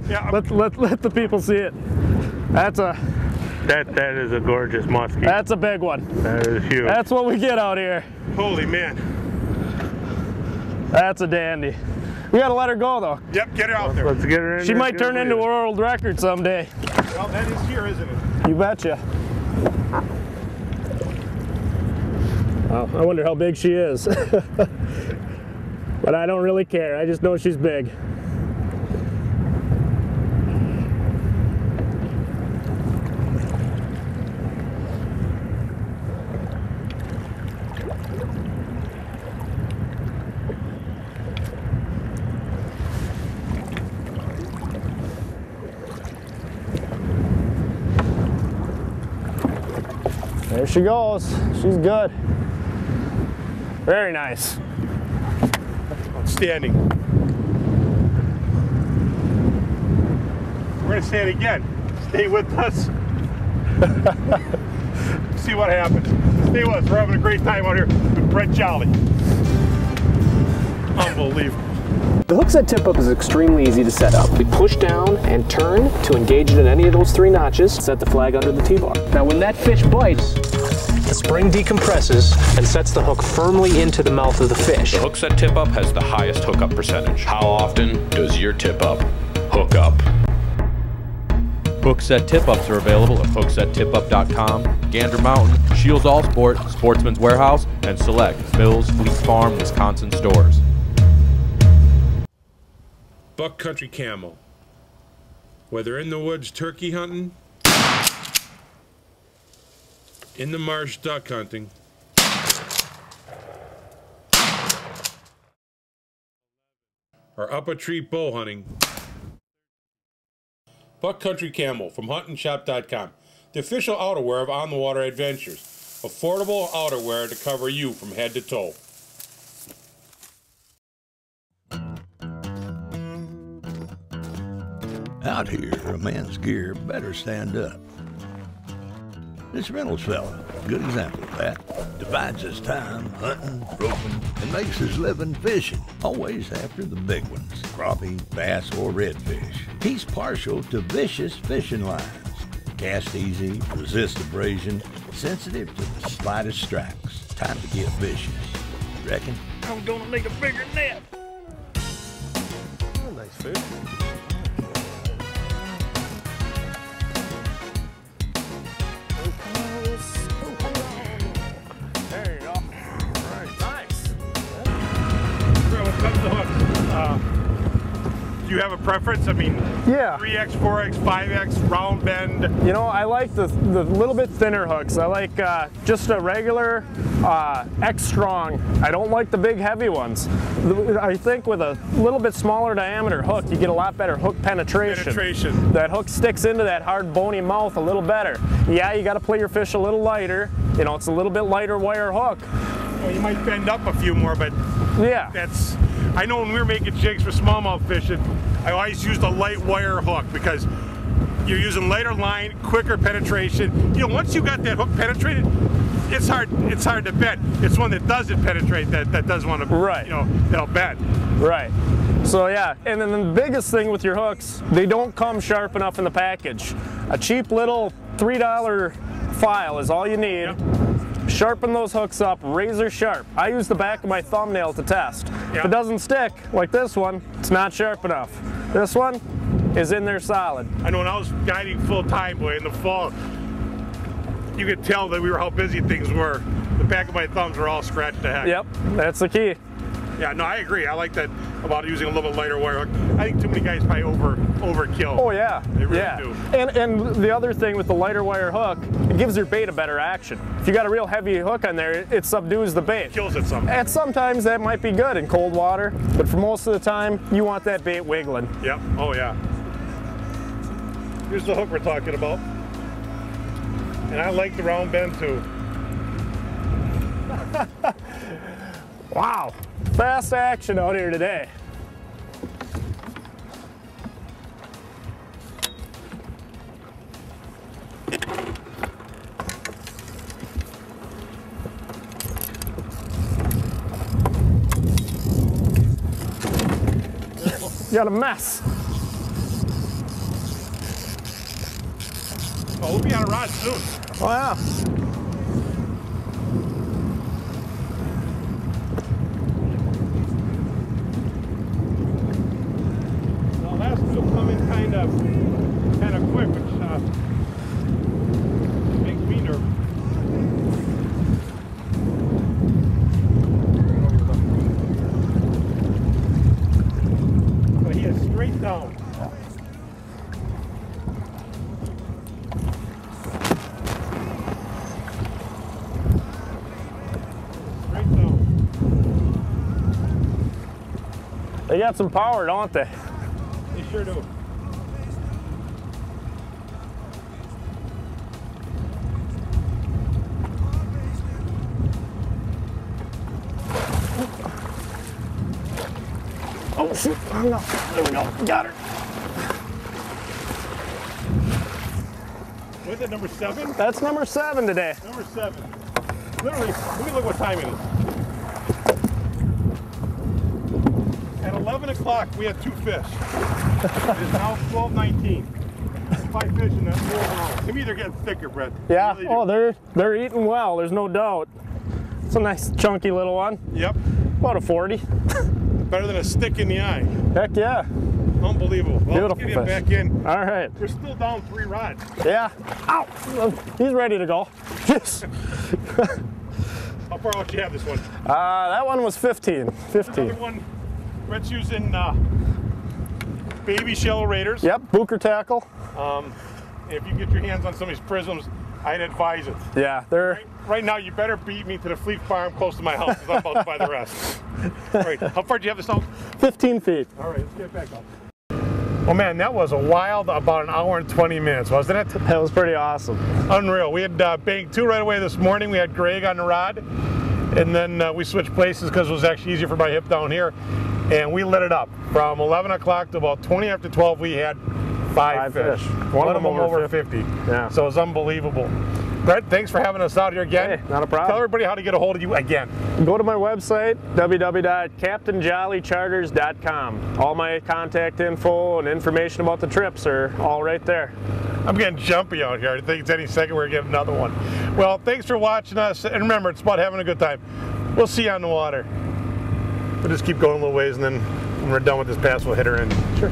Yeah. Let the people see it. That's a... That is a gorgeous muskie. That's a big one. That is huge. That's what we get out here. Holy man. That's a dandy. We gotta let her go though. Yep, get her out there. Let's get her in. She might turn into a world record someday. Well, that is here, isn't it? You betcha. Oh, I wonder how big she is. But I don't really care. I just know she's big. There she goes. She's good. Very nice. Outstanding. We're going to say it again. Stay with us. See what happens. Stay with us. We're having a great time out here with Brett Jolly. Unbelievable. The hook set tip up is extremely easy to set up. We push down and turn to engage it in any of those 3 notches, set the flag under the T-bar. Now when that fish bites, the spring decompresses and sets the hook firmly into the mouth of the fish. The hook set tip up has the highest hookup percentage. How often does your tip up hook up? Hook set tip ups are available at hooksettipup.com, Gander Mountain, Shields All Sport, Sportsman's Warehouse, and select Mills Fleet Farm, Wisconsin stores. Buck Country Camo. Whether in the woods turkey hunting, in the marsh duck hunting, or up a tree bow hunting, Buck Country Camo from huntingshop.com, the official outerwear of On the Water Adventures. Affordable outerwear to cover you from head to toe. Out here, a man's gear better stand up. This Reynolds fella, good example of that. Divides his time hunting, roping, and makes his living fishing. Always after the big ones, crappie, bass, or redfish. He's partial to vicious fishing lines. Cast easy, resist abrasion, sensitive to the slightest strikes. Time to get vicious. Reckon? I'm gonna make a bigger net. Oh, nice fish. There you go. All right, nice. When it comes to hooks, do you have a preference? I mean, Yeah. 3X, 4X, 5X, round bend. You know, I like the little bit thinner hooks. I like just a regular X strong. I don't like the big heavy ones. I think with a little bit smaller diameter hook, you get a lot better hook penetration. That hook sticks into that hard bony mouth a little better. Yeah, you got to play your fish a little lighter. You know, it's a little bit lighter wire hook. Well, you might bend up a few more, but yeah, that's. I know when we were making jigs for smallmouth fishing, I always used a light wire hook because you're using lighter line, quicker penetration. You know, once you got that hook penetrated, it's hard to bend. It's one that doesn't penetrate that doesn't want to, right. You know, that'll bend. Right. So yeah, and then the biggest thing with your hooks, they don't come sharp enough in the package. A cheap little $3 file is all you need. Yep. Sharpen those hooks up, razor sharp. I use the back of my thumbnail to test. Yep. If it doesn't stick, like this one, it's not sharp enough. This one is in there solid. I know when I was guiding full time, boy, in the fall, you could tell that how busy things were. The back of my thumbs were all scratched to heck. Yep, that's the key. Yeah, no, I agree. I like that about using a little bit lighter wire hook. I think too many guys probably overkill. Oh yeah, They really yeah. do. And the other thing with the lighter wire hook, it gives your bait a better action. If you got a real heavy hook on there, it subdues the bait. Kills it sometimes. And sometimes that might be good in cold water, but for most of the time, you want that bait wiggling. Yep. Oh yeah. Here's the hook we're talking about, and I like the round bend too. Wow, fast action out here today. You got a mess. Oh, we'll be on a rod soon. Oh yeah. Well, last will come in kind of quick, which makes me nervous. But he is straight down. Straight down. They got some power, don't they? They sure do. Oh shoot, oh no, there we go, got her. What's that, number 7? That's number 7 today. Number 7. Literally, let me look what time it is. At 11 o'clock, we had 2 fish. It is now 12:19. 5 fish in that whole round. To me, they're getting thicker, Brett. Yeah, Really oh, do. they're eating well, there's no doubt. It's a nice chunky little one, Yep. about a 40. Better than a stick in the eye. Heck yeah. Unbelievable. Well, let's Beautiful get him fish. back in. All right. We're still down 3 rods. Yeah. Ow! He's ready to go. Yes. How far out do you have this one? That one was 15. Another 15. one, Brett's using baby shallow raiders. Yep, booker tackle. If you get your hands on some of these prisms, I'd advise it. Yeah, they're. Right now, you better beat me to the Fleet Farm close to my house because I'm about to buy the rest. All right, how far do you have this out? 15 feet. All right, let's get back up. Oh man, that was a wild about an hour and 20 minutes, wasn't it? That was pretty awesome. Unreal. We had banked 2 right away this morning. We had Gregg on the rod, and then we switched places because it was actually easier for my hip down here, and we lit it up. From 11 o'clock to about 20 after 12, we had 5 fish. One of them over 50. Yeah. So it was unbelievable. Brett, thanks for having us out here again. Hey, not a problem. Tell everybody how to get a hold of you again. Go to my website, www.captainjollycharters.com. All my contact info and information about the trips are all right there. I'm getting jumpy out here. I think it's any second we're getting another one. Well, thanks for watching us. And remember, it's about having a good time. We'll see you on the water. We'll just keep going a little ways, and then when we're done with this pass, we'll hit her in. Sure.